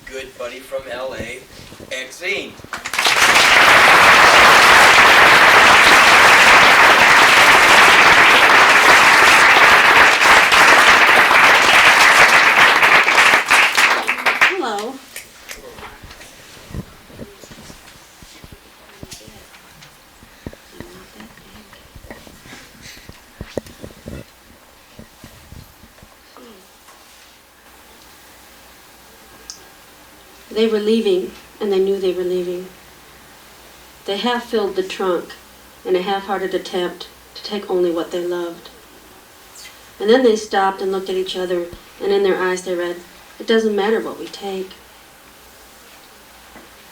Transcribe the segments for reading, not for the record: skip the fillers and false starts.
good buddy from LA, Exene. Hello. They were leaving, and they knew they were leaving. They half-filled the trunk in a half-hearted attempt to take only what they loved. And then they stopped and looked at each other, and in their eyes they read, "It doesn't matter what we take."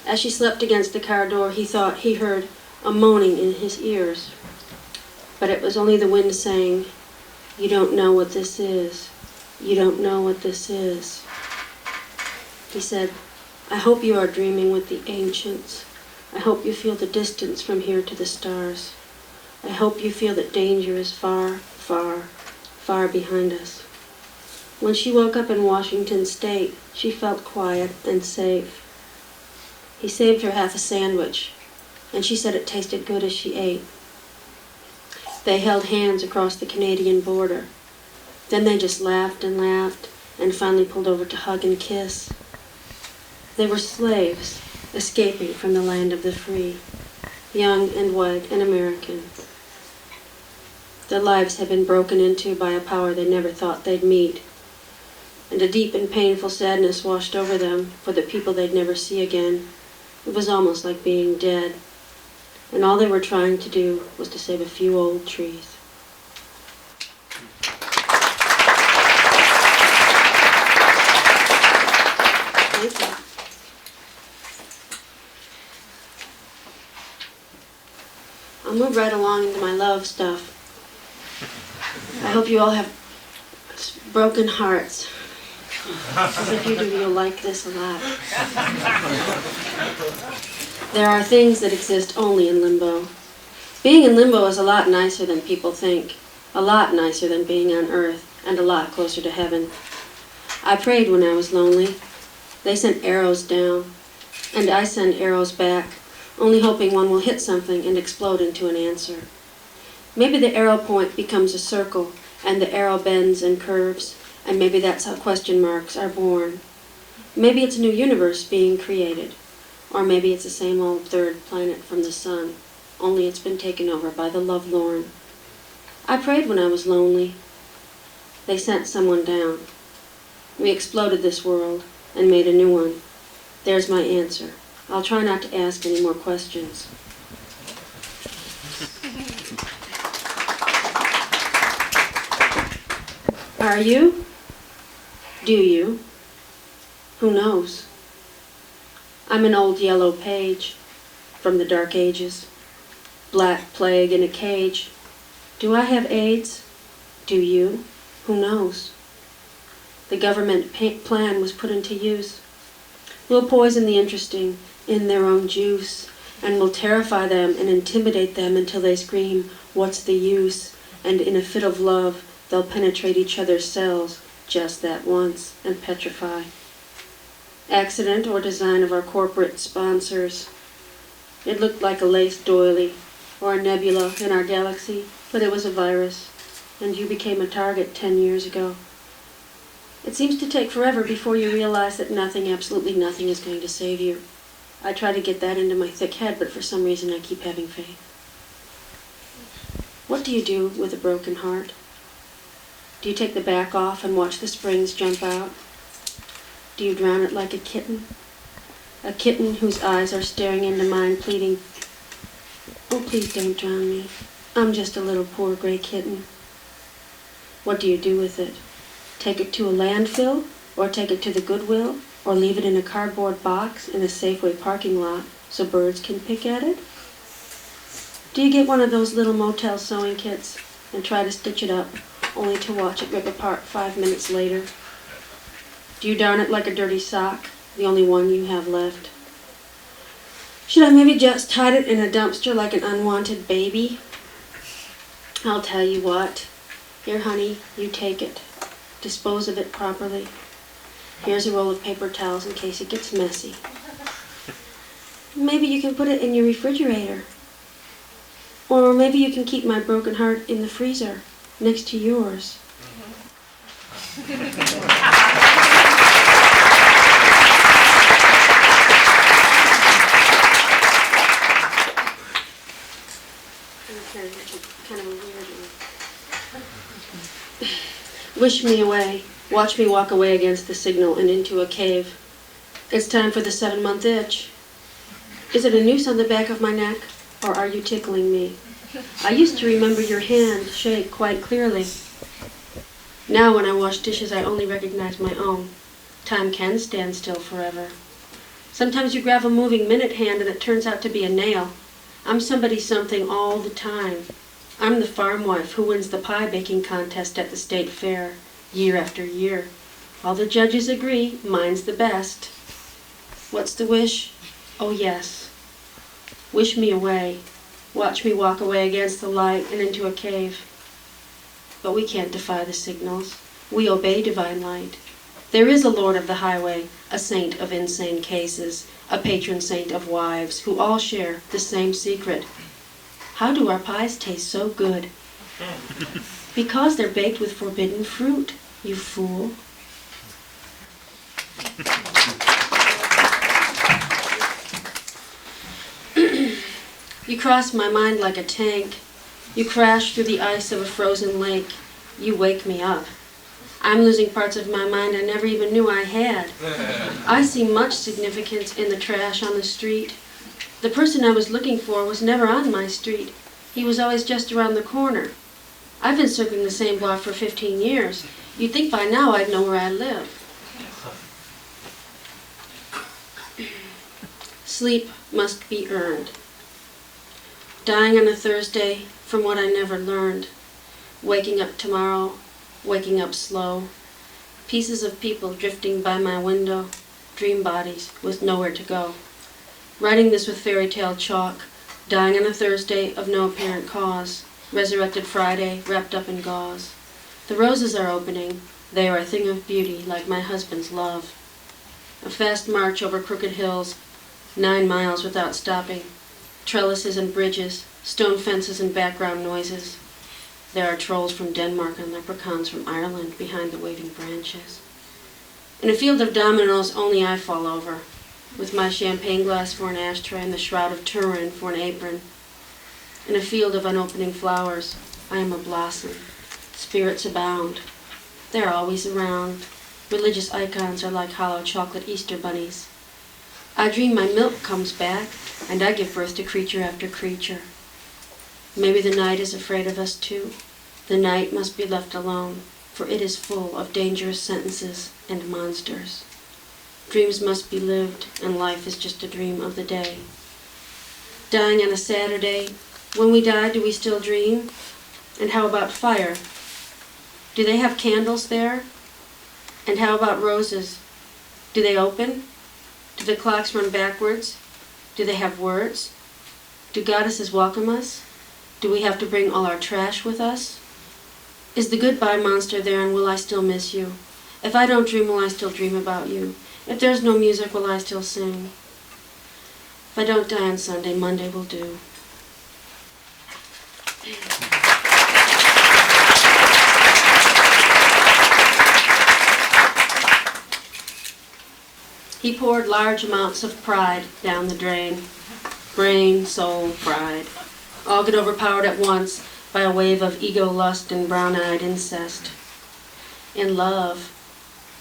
As she slept against the car door, he thought he heard a moaning in his ears. But it was only the wind saying, "You don't know what this is. You don't know what this is." He said, "I hope you are dreaming with the ancients. I hope you feel the distance from here to the stars. I hope you feel that danger is far, far, far behind us." When she woke up in Washington State, she felt quiet and safe. He saved her half a sandwich, and she said it tasted good as she ate. They held hands across the Canadian border. Then they just laughed and finally pulled over to hug and kiss. They were slaves, escaping from the land of the free, young and white and American. Their lives had been broken into by a power they never thought they'd meet, and a deep and painful sadness washed over them for the people they'd never see again. It was almost like being dead, and all they were trying to do was to save a few old trees. Thank you. I'll move right along into my love stuff. I hope you all have broken hearts. Because if you do, you'll like this a lot. There are things that exist only in limbo. Being in limbo is a lot nicer than people think. A lot nicer than being on earth, and a lot closer to heaven. I prayed when I was lonely. They sent arrows down, and I send arrows back, only hoping one will hit something and explode into an answer. Maybe the arrow point becomes a circle, and the arrow bends and curves, and maybe that's how question marks are born. Maybe it's a new universe being created, or maybe it's the same old third planet from the sun, only it's been taken over by the lovelorn. I prayed when I was lonely. They sent someone down. We exploded this world and made a new one. There's my answer. I'll try not to ask any more questions. Are you? Do you? Who knows? I'm an old yellow page from the dark ages. Black plague in a cage. Do I have AIDS? Do you? Who knows? The government plan was put into use. We'll poison the interesting in their own juice, and we'll terrify them and intimidate them until they scream, "What's the use?" And in a fit of love, they'll penetrate each other's cells just that once and petrify. Accident or design of our corporate sponsors. It looked like a lace doily or a nebula in our galaxy, but it was a virus, and you became a target 10 years ago. It seems to take forever before you realize that nothing, absolutely nothing, is going to save you. I try to get that into my thick head, but for some reason I keep having faith. What do you do with a broken heart? Do you take the back off and watch the springs jump out? Do you drown it like a kitten? A kitten whose eyes are staring into mine, pleading, "Oh, please don't drown me. I'm just a little poor gray kitten." What do you do with it? Take it to a landfill, or take it to the Goodwill, or leave it in a cardboard box in a Safeway parking lot so birds can pick at it? Do you get one of those little motel sewing kits and try to stitch it up, only to watch it rip apart 5 minutes later? Do you darn it like a dirty sock, the only one you have left? Should I maybe just hide it in a dumpster like an unwanted baby? I'll tell you what. Here, honey, you take it. Dispose of it properly. Here's a roll of paper towels in case it gets messy. Maybe you can put it in your refrigerator. Or maybe you can keep my broken heart in the freezer, next to yours. Kind of a weird one. Wish me away. Watch me walk away against the signal and into a cave. It's time for the 7-month itch. Is it a noose on the back of my neck, or are you tickling me? I used to remember your hand shake quite clearly. Now when I wash dishes, I only recognize my own. Time can stand still forever. Sometimes you grab a moving minute hand and it turns out to be a nail. I'm somebody something all the time. I'm the farm wife who wins the pie baking contest at the state fair, year after year. All the judges agree, mine's the best. What's the wish? Oh yes. Wish me away. Watch me walk away against the light and into a cave. But we can't defy the signals. We obey divine light. There is a Lord of the highway, a saint of insane cases, a patron saint of wives, who all share the same secret. How do our pies taste so good? Because they're baked with forbidden fruit, you fool. You cross my mind like a tank. You crash through the ice of a frozen lake. You wake me up. I'm losing parts of my mind I never even knew I had. I see much significance in the trash on the street. The person I was looking for was never on my street. He was always just around the corner. I've been circling the same block for 15 years. You'd think by now I'd know where I live. Sleep must be earned. Dying on a Thursday from what I never learned. Waking up tomorrow, waking up slow. Pieces of people drifting by my window. Dream bodies with nowhere to go. Writing this with fairy tale chalk. Dying on a Thursday of no apparent cause. Resurrected Friday, wrapped up in gauze. The roses are opening. They are a thing of beauty, like my husband's love. A fast march over crooked hills, 9 miles without stopping. Trellises and bridges, stone fences and background noises. There are trolls from Denmark and leprechauns from Ireland behind the waving branches. In a field of dominoes, only I fall over, with my champagne glass for an ashtray and the shroud of Turin for an apron. In a field of unopening flowers, I am a blossom. Spirits abound. They're always around. Religious icons are like hollow chocolate Easter bunnies. I dream my milk comes back, and I give birth to creature after creature. Maybe the night is afraid of us too. The night must be left alone, for it is full of dangerous sentences and monsters. Dreams must be lived, and life is just a dream of the day. Dying on a Saturday, when we die, do we still dream? And how about fire? Do they have candles there? And how about roses? Do they open? Do the clocks run backwards? Do they have words? Do goddesses welcome us? Do we have to bring all our trash with us? Is the goodbye monster there, and will I still miss you? If I don't dream, will I still dream about you? If there's no music, will I still sing? If I don't die on Sunday, Monday will do. He poured large amounts of pride down the drain. Brain, soul, pride. All get overpowered at once by a wave of ego, lust, and brown-eyed incest. In love,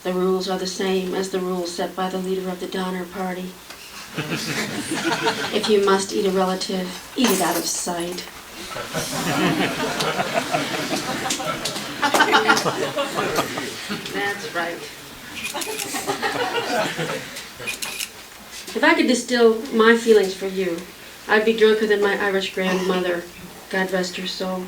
the rules are the same as the rules set by the leader of the Donner Party. If you must eat a relative, eat it out of sight. That's right. If I could distill my feelings for you, I'd be drunker than my Irish grandmother, God rest her soul.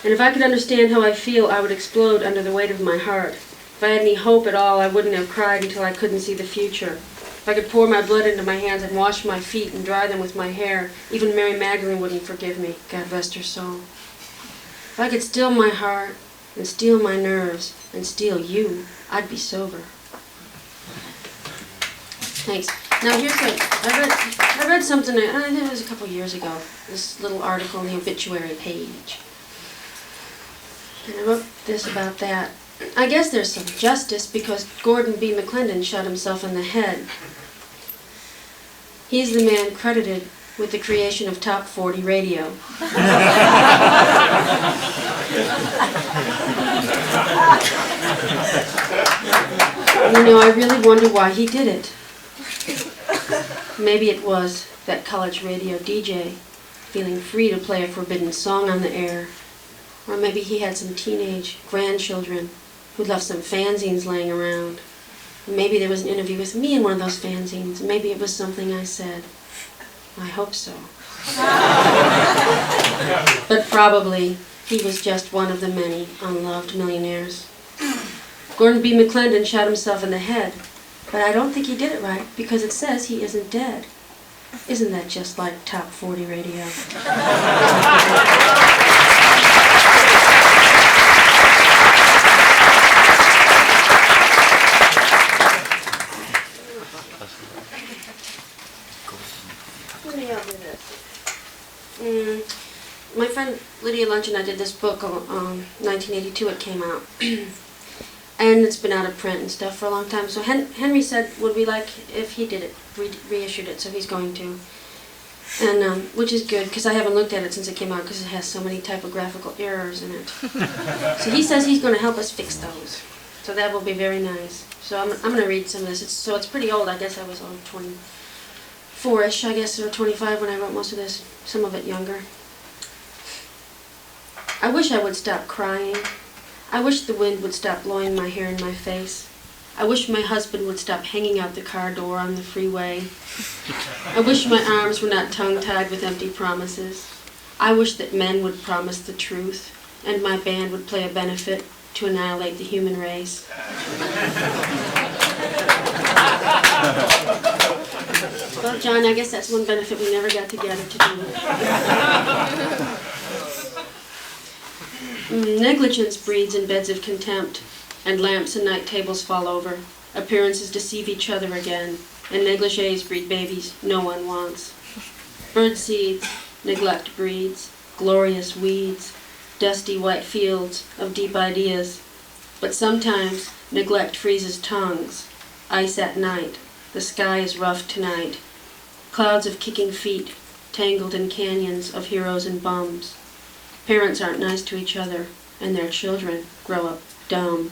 And if I could understand how I feel, I would explode under the weight of my heart. If I had any hope at all, I wouldn't have cried until I couldn't see the future. If I could pour my blood into my hands and wash my feet and dry them with my hair, even Mary Magdalene wouldn't forgive me, God rest her soul. If I could still my heart and steel my nerves and steal you, I'd be sober. Thanks. Now here's I read something, I think it was a couple years ago, this little article on the obituary page. And I wrote this about that. I guess there's some justice because Gordon B. McClendon shot himself in the head. He's the man credited with the creation of Top 40 radio. You know, I really wonder why he did it. Maybe it was that college radio DJ feeling free to play a forbidden song on the air. Or maybe he had some teenage grandchildren who left some fanzines laying around. Maybe there was an interview with me in one of those fanzines. Maybe it was something I said. I hope so. But probably he was just one of the many unloved millionaires. Gordon B. McClendon shot himself in the head, but I don't think he did it right because it says he isn't dead. Isn't that just like Top 40 radio? Let me help you this. My friend Lydia Lunch and I did this book on 1982. It came out. And it's been out of print and stuff for a long time. So Henry said, would we like if he did it, reissued it, so he's going to. And which is good, because I haven't looked at it since it came out, because it has so many typographical errors in it. So he says he's going to help us fix those. So that will be very nice. So I'm going to read some of this. It's pretty old. I guess I was on 24-ish, I guess, or 25 when I wrote most of this. Some of it younger. I wish I would stop crying. I wish the wind would stop blowing my hair in my face. I wish my husband would stop hanging out the car door on the freeway. I wish my arms were not tongue-tied with empty promises. I wish that men would promise the truth, and my band would play a benefit to annihilate the human race. Well, John, I guess that's one benefit we never got together to do. Negligence breeds in beds of contempt, and lamps and night tables fall over. Appearances deceive each other again, and negligees breed babies no one wants. Bird seeds, neglect breeds, glorious weeds, dusty white fields of deep ideas. But sometimes neglect freezes tongues. Ice at night, the sky is rough tonight. Clouds of kicking feet, tangled in canyons of heroes and bums. Parents aren't nice to each other, and their children grow up dumb.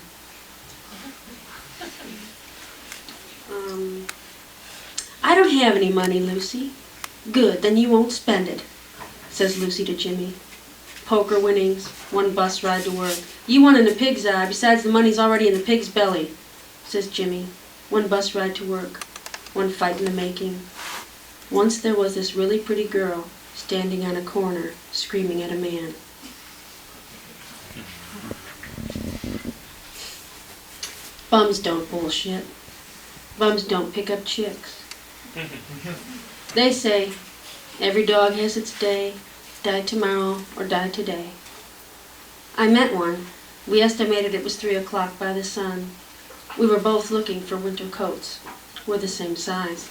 I don't have any money, Lucy. Good, then you won't spend it, says Lucy to Jimmy. Poker winnings, one bus ride to work. You won in a pig's eye, besides the money's already in the pig's belly, says Jimmy. One bus ride to work, one fight in the making. Once there was this really pretty girl standing on a corner, screaming at a man. Bums don't bullshit. Bums don't pick up chicks. They say, every dog has its day, die tomorrow or die today. I met one. We estimated it was 3 o'clock by the sun. We were both looking for winter coats. We're the same size.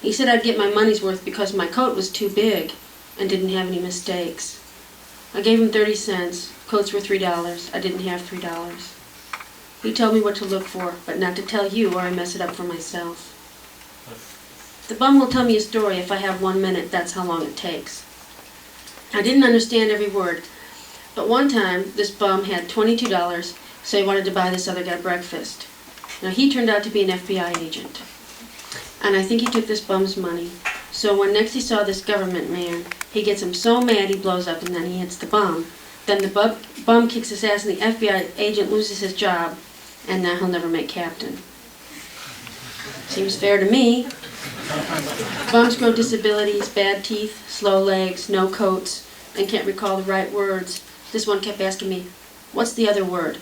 He said I'd get my money's worth because my coat was too big and didn't have any mistakes. I gave him 30 cents. Coats were $3. I didn't have $3. He told me what to look for, but not to tell you or I mess it up for myself. The bum will tell me a story if I have 1 minute. That's how long it takes. I didn't understand every word, but one time this bum had $22, so he wanted to buy this other guy breakfast. Now he turned out to be an FBI agent, and I think he took this bum's money. So when next he saw this government man, he gets him so mad he blows up and then he hits the bum. Then the bum kicks his ass and the FBI agent loses his job, and now he'll never make captain. Seems fair to me. Bums grow disabilities, bad teeth, slow legs, no coats, and can't recall the right words. This one kept asking me, what's the other word?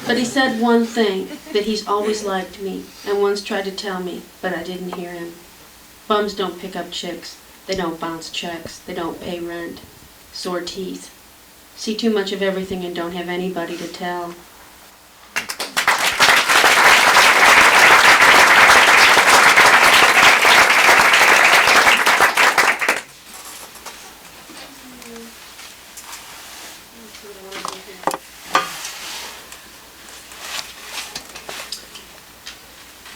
But he said one thing, that he's always liked me, and once tried to tell me, but I didn't hear him. Bums don't pick up chicks. They don't bounce checks. They don't pay rent. Sore teeth. See too much of everything and don't have anybody to tell.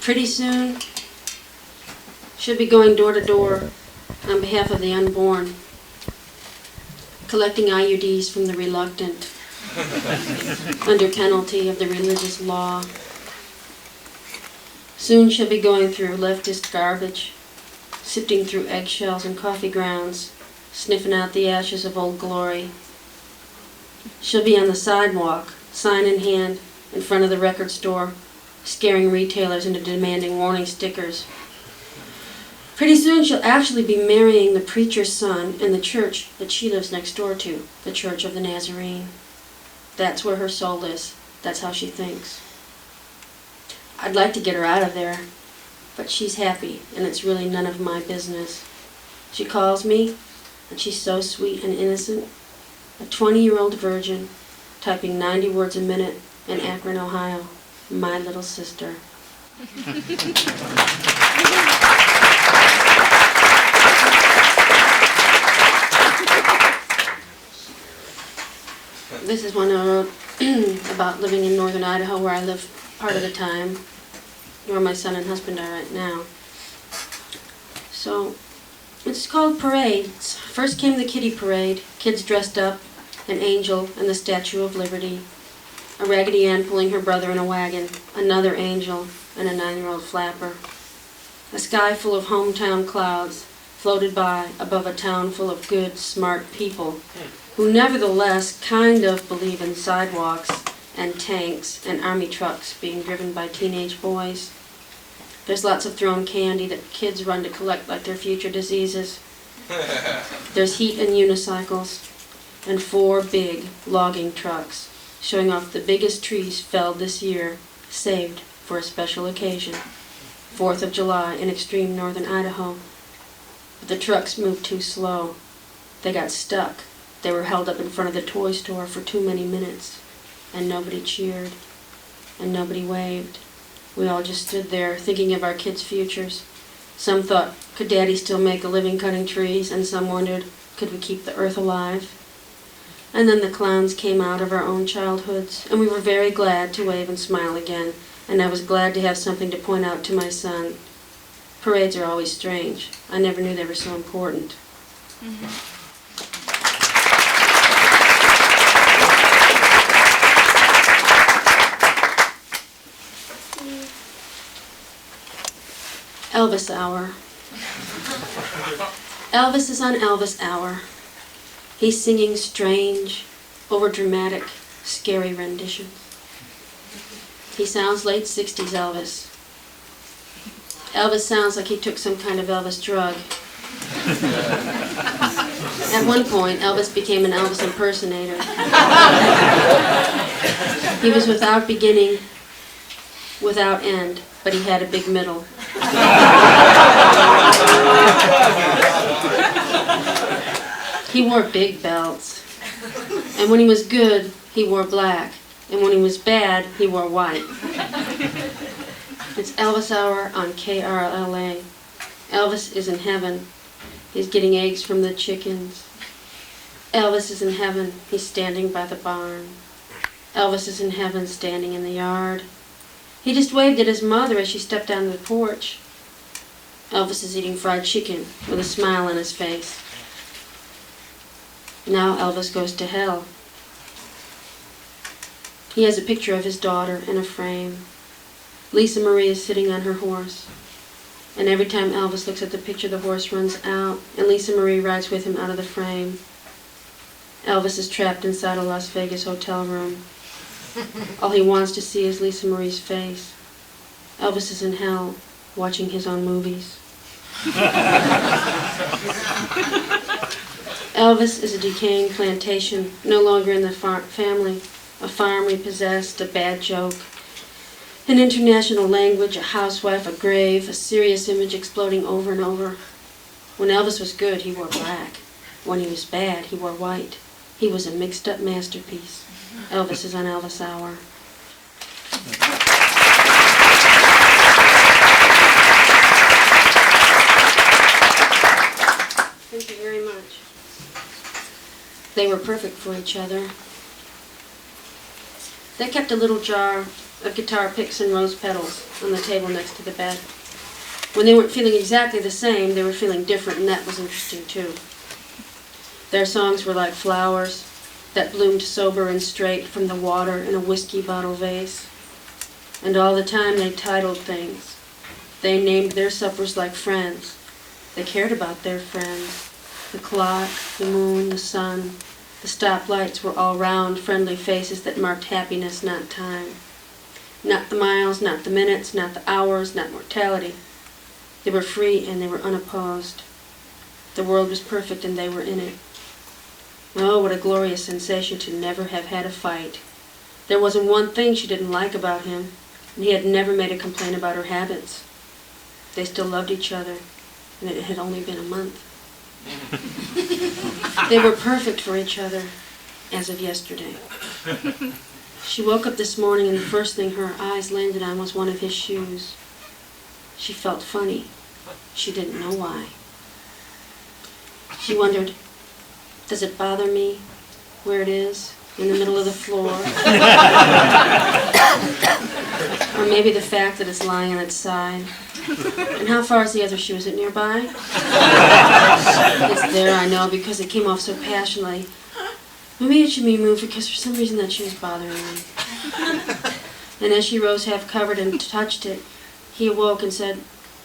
Pretty soon, she'll be going door to door on behalf of the unborn, collecting IUDs from the reluctant, under penalty of the religious law. Soon she'll be going through leftist garbage, sifting through eggshells and coffee grounds, sniffing out the ashes of Old Glory. She'll be on the sidewalk, sign in hand, in front of the record store, scaring retailers into demanding warning stickers. Pretty soon she'll actually be marrying the preacher's son in the church that she lives next door to, the Church of the Nazarene. That's where her soul is. That's how she thinks. I'd like to get her out of there, but she's happy, and it's really none of my business. She calls me, and she's so sweet and innocent. A 20-year-old virgin, typing 90 words a minute in Akron, Ohio. My little sister. This is one I wrote about living in northern Idaho, where I live part of the time, where my son and husband are right now. So, it's called parades. First came the kiddie parade, kids dressed up, an angel and the Statue of Liberty, a Raggedy Ann pulling her brother in a wagon, another angel, and a 9-year-old flapper. A sky full of hometown clouds floated by above a town full of good, smart people who nevertheless kind of believe in sidewalks and tanks and army trucks being driven by teenage boys. There's lots of thrown candy that kids run to collect like their future diseases. There's heat and unicycles, and 4 big logging trucks showing off the biggest trees felled this year, saved for a special occasion, 4th of July in extreme northern Idaho. But the trucks moved too slow. They got stuck. They were held up in front of the toy store for too many minutes, and nobody cheered, and nobody waved. We all just stood there thinking of our kids' futures. Some thought, could Daddy still make a living cutting trees? And some wondered, could we keep the earth alive? And then the clowns came out of our own childhoods, and we were very glad to wave and smile again, and I was glad to have something to point out to my son. Parades are always strange. I never knew they were so important. Mm-hmm. Elvis Hour. Elvis is on Elvis Hour. He's singing strange, overdramatic, scary renditions. He sounds late 60s Elvis. Elvis sounds like he took some kind of Elvis drug. At one point, Elvis became an Elvis impersonator. He was without beginning, without end, but he had a big middle. He wore big belts. And when he was good, he wore black. And when he was bad, he wore white. It's Elvis Hour on KRLA. Elvis is in heaven. He's getting eggs from the chickens. Elvis is in heaven. He's standing by the barn. Elvis is in heaven, standing in the yard. He just waved at his mother as she stepped down the porch. Elvis is eating fried chicken with a smile on his face. Now Elvis goes to hell. He has a picture of his daughter in a frame. Lisa Marie is sitting on her horse. And every time Elvis looks at the picture, the horse runs out, and Lisa Marie rides with him out of the frame. Elvis is trapped inside a Las Vegas hotel room. All he wants to see is Lisa Marie's face. Elvis is in hell, watching his own movies. Elvis is a decaying plantation, no longer in the family, a farm repossessed, a bad joke, an international language, a housewife, a grave, a serious image exploding over and over. When Elvis was good, he wore black. When he was bad, he wore white. He was a mixed-up masterpiece. Elvis is on Elvis Hour. Thank you very much. They were perfect for each other. They kept a little jar of guitar picks and rose petals on the table next to the bed. When they weren't feeling exactly the same, they were feeling different, and that was interesting too. Their songs were like flowers that bloomed sober and straight from the water in a whiskey bottle vase. And all the time they titled things. They named their suppers like friends. They cared about their friends. The clock, the moon, the sun, the stoplights were all round, friendly faces that marked happiness, not time. Not the miles, not the minutes, not the hours, not mortality. They were free and they were unopposed. The world was perfect and they were in it. Oh, what a glorious sensation to never have had a fight. There wasn't one thing she didn't like about him, and he had never made a complaint about her habits. They still loved each other, and it had only been a month. They were perfect for each other, as of yesterday. She woke up this morning, and the first thing her eyes landed on was one of his shoes. She felt funny. She didn't know why. She wondered, does it bother me where it is, in the middle of the floor? Or maybe the fact that it's lying on its side. And how far is the other shoe? Is it nearby? It's there, I know, because it came off so passionately. Maybe it should be moved because for some reason that shoe is bothering me. And as she rose half covered and touched it, he awoke and said,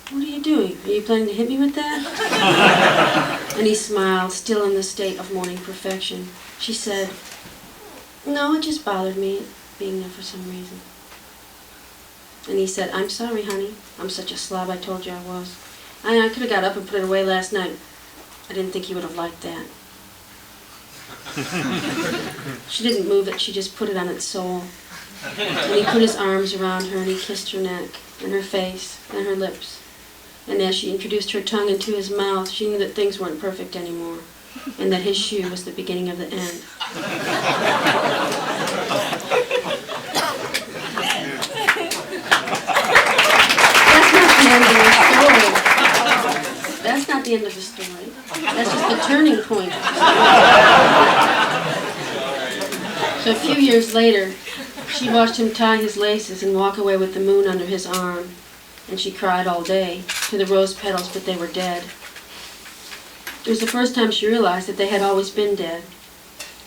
"What are you doing? Are you planning to hit me with that?" And he smiled, still in the state of morning perfection. She said, "No, it just bothered me, being there for some reason." And he said, "I'm sorry, honey. I'm such a slob, I told you I was. I could have got up and put it away last night. I didn't think you would have liked that." She didn't move it, she just put it on its sole. And he put his arms around her and he kissed her neck and her face and her lips. And as she introduced her tongue into his mouth, she knew that things weren't perfect anymore, and that his shoe was the beginning of the end. That's not the end of the story. That's just the turning point. So a few years later, she watched him tie his laces and walk away with the moon under his arm. And she cried all day to the rose petals, but they were dead. It was the first time she realized that they had always been dead.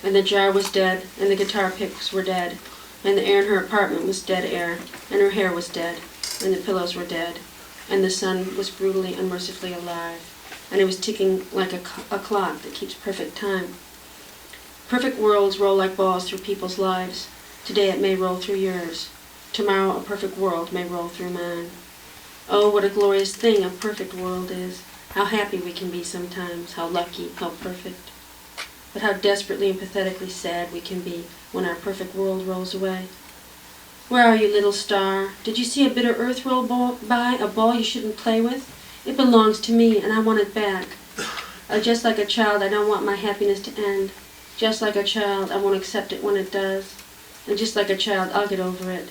And the jar was dead, and the guitar picks were dead, and the air in her apartment was dead air, and her hair was dead, and the pillows were dead, and the sun was brutally, unmercifully alive, and it was ticking like a clock that keeps perfect time. Perfect worlds roll like balls through people's lives. Today it may roll through yours. Tomorrow a perfect world may roll through mine. Oh, what a glorious thing a perfect world is. How happy we can be sometimes, how lucky, how perfect. But how desperately and pathetically sad we can be when our perfect world rolls away. Where are you, little star? Did you see a bit of earth roll by, a ball you shouldn't play with? It belongs to me, and I want it back. Just like a child, I don't want my happiness to end. Just like a child, I won't accept it when it does. And just like a child, I'll get over it.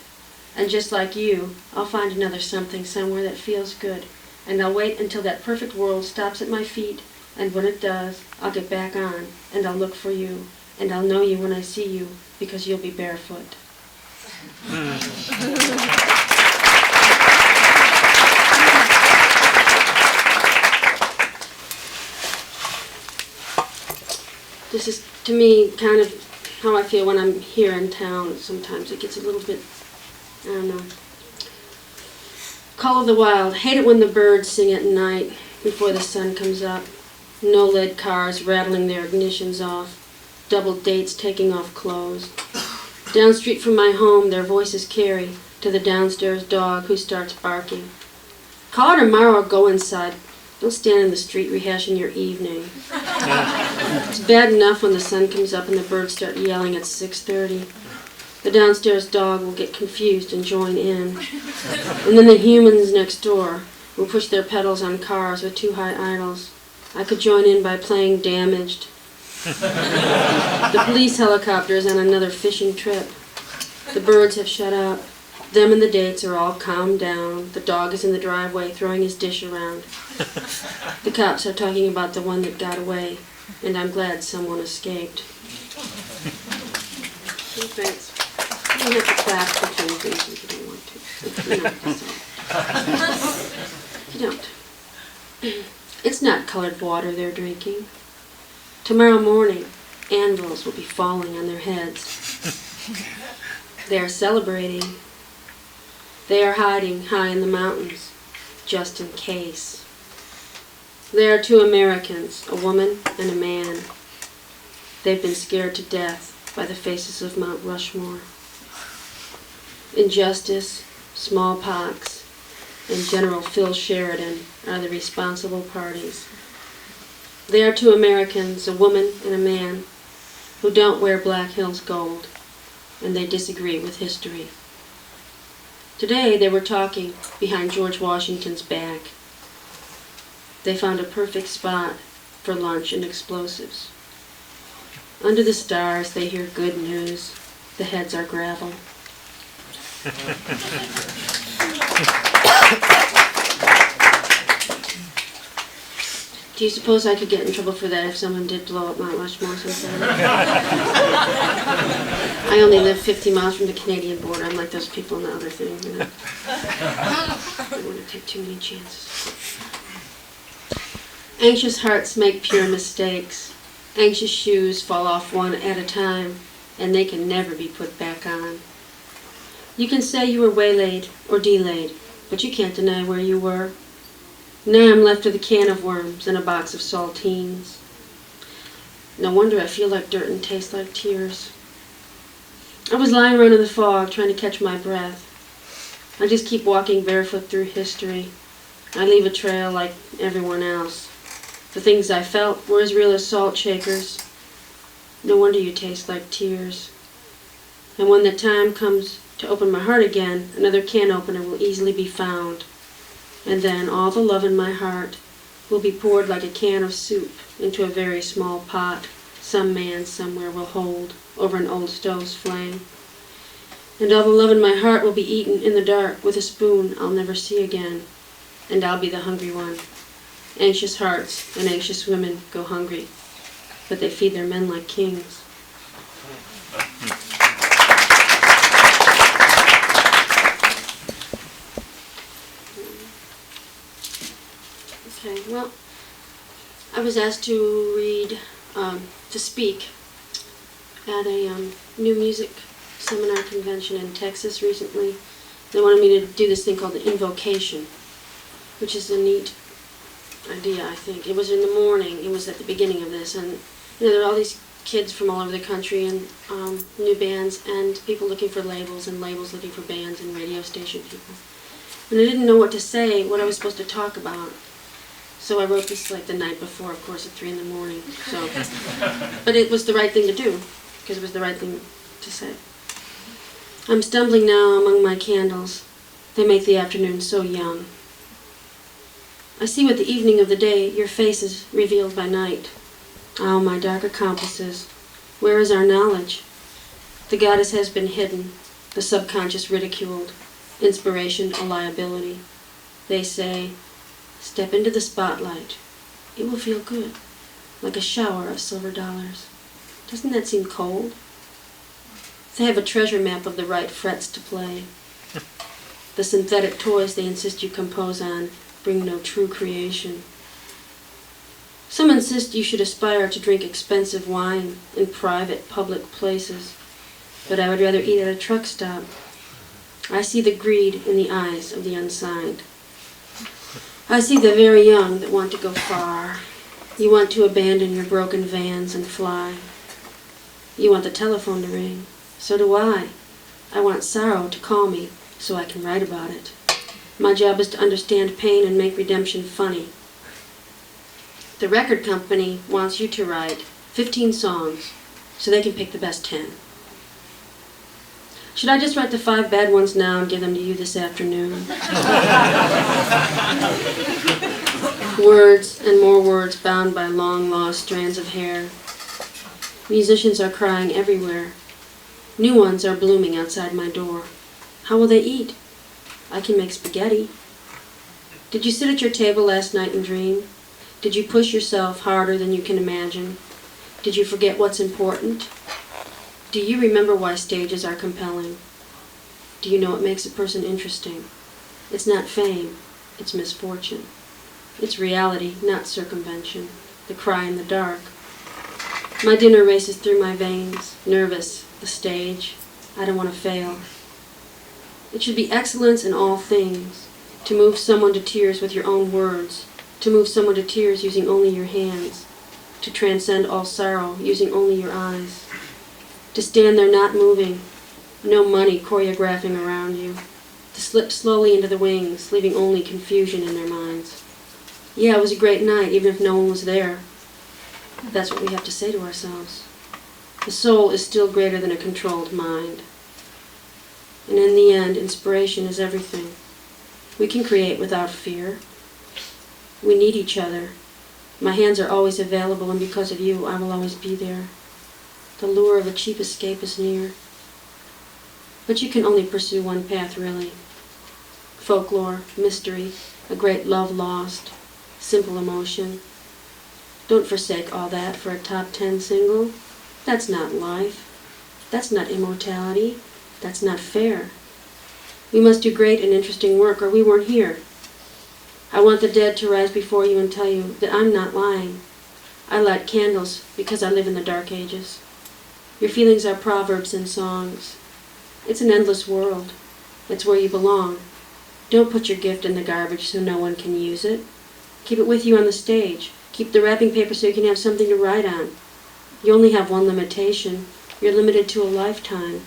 And just like you, I'll find another something somewhere that feels good. And I'll wait until that perfect world stops at my feet, and when it does, I'll get back on, and I'll look for you, and I'll know you when I see you, because you'll be barefoot. This is, to me, kind of how I feel when I'm here in town. Sometimes it gets a little bit, I don't know. Call of the Wild. Hate it when the birds sing at night before the sun comes up. No lead cars rattling their ignitions off. Double dates taking off clothes. Down street from my home, their voices carry to the downstairs dog who starts barking. Call her tomorrow or go inside. Don't stand in the street rehashing your evening. It's bad enough when the sun comes up and the birds start yelling at 6:30. The downstairs dog will get confused and join in. And then the humans next door will push their pedals on cars with too high idles. I could join in by playing Damaged. The police helicopter is on another fishing trip. The birds have shut up. Them and the dates are all calmed down. The dog is in the driveway throwing his dish around. The cops are talking about the one that got away, and I'm glad someone escaped. Thanks. don't have to clap between things if you don't want to. You don't. It's not colored water they're drinking. Tomorrow morning, anvils will be falling on their heads. They are celebrating. They are hiding high in the mountains, just in case. There are two Americans, a woman and a man. They've been scared to death by the faces of Mount Rushmore. Injustice, smallpox, and General Phil Sheridan are the responsible parties. They are two Americans, a woman and a man, who don't wear Black Hills gold, and they disagree with history. Today they were talking behind George Washington's back. They found a perfect spot for lunch and explosives. Under the stars they hear good news. The heads are gravel. Do you suppose I could get in trouble for that if someone did blow up Mount Rushmore sometime? I only live 50 miles from the Canadian border. I'm like those people in the other thing, you know. I don't want to take too many chances. Anxious hearts make pure mistakes. Anxious shoes fall off one at a time, and they can never be put back on. You can say you were waylaid or delayed, but you can't deny where you were. Now I'm left with a can of worms and a box of saltines. No wonder I feel like dirt and taste like tears. I was lying around in the fog trying to catch my breath. I just keep walking barefoot through history. I leave a trail like everyone else. The things I felt were as real as salt shakers. No wonder you taste like tears. And when the time comes to open my heart again, another can opener will easily be found. And then all the love in my heart will be poured like a can of soup into a very small pot some man somewhere will hold over an old stove's flame. And all the love in my heart will be eaten in the dark with a spoon I'll never see again. And I'll be the hungry one. Anxious hearts and anxious women go hungry, but they feed their men like kings. Okay, well, I was asked to read, to speak at a new music seminar convention in Texas recently. They wanted me to do this thing called the invocation, which is a neat idea, I think. It was in the morning, it was at the beginning of this, and you know, there are all these kids from all over the country and new bands and people looking for labels and labels looking for bands and radio station people. And I didn't know what to say, what I was supposed to talk about. So I wrote this like the night before, of course, at 3 in the morning. So, but it was the right thing to do, because it was the right thing to say. I'm stumbling now among my candles. They make the afternoon so young. I see with the evening of the day your face is revealed by night. Oh, my dark accomplices, where is our knowledge? The goddess has been hidden, the subconscious ridiculed, inspiration a liability. They say, step into the spotlight. It will feel good, like a shower of silver dollars. Doesn't that seem cold? They have a treasure map of the right frets to play. The synthetic toys they insist you compose on bring no true creation. Some insist you should aspire to drink expensive wine in private, public places, but I would rather eat at a truck stop. I see the greed in the eyes of the unsigned. I see the very young that want to go far. You want to abandon your broken vans and fly. You want the telephone to ring. So do I. I want sorrow to call me so I can write about it. My job is to understand pain and make redemption funny. The record company wants you to write 15 songs so they can pick the best 10. Should I just write the 5 bad ones now and give them to you this afternoon? Words and more words bound by long lost strands of hair. Musicians are crying everywhere. New ones are blooming outside my door. How will they eat? I can make spaghetti. Did you sit at your table last night and dream? Did you push yourself harder than you can imagine? Did you forget what's important? Do you remember why stages are compelling? Do you know what makes a person interesting? It's not fame, it's misfortune. It's reality, not circumvention. The cry in the dark. My dinner races through my veins, nervous, the stage. I don't want to fail. It should be excellence in all things, to move someone to tears with your own words, to move someone to tears using only your hands, to transcend all sorrow using only your eyes, to stand there not moving, no money choreographing around you, to slip slowly into the wings, leaving only confusion in their minds. Yeah, it was a great night, even if no one was there. That's what we have to say to ourselves. The soul is still greater than a controlled mind. And in the end, inspiration is everything. We can create without fear. We need each other. My hands are always available, and because of you, I will always be there. The lure of a cheap escape is near. But you can only pursue one path, really. Folklore, mystery, a great love lost, simple emotion. Don't forsake all that for a top 10 single. That's not life. That's not immortality. That's not fair. We must do great and interesting work, or we weren't here. I want the dead to rise before you and tell you that I'm not lying. I light candles because I live in the dark ages. Your feelings are proverbs and songs. It's an endless world. It's where you belong. Don't put your gift in the garbage so no one can use it. Keep it with you on the stage. Keep the wrapping paper so you can have something to write on. You only have one limitation. You're limited to a lifetime.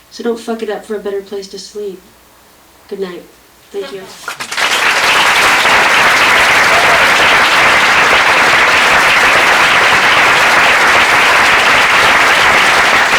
So don't fuck it up for a better place to sleep. Good night. Thank you.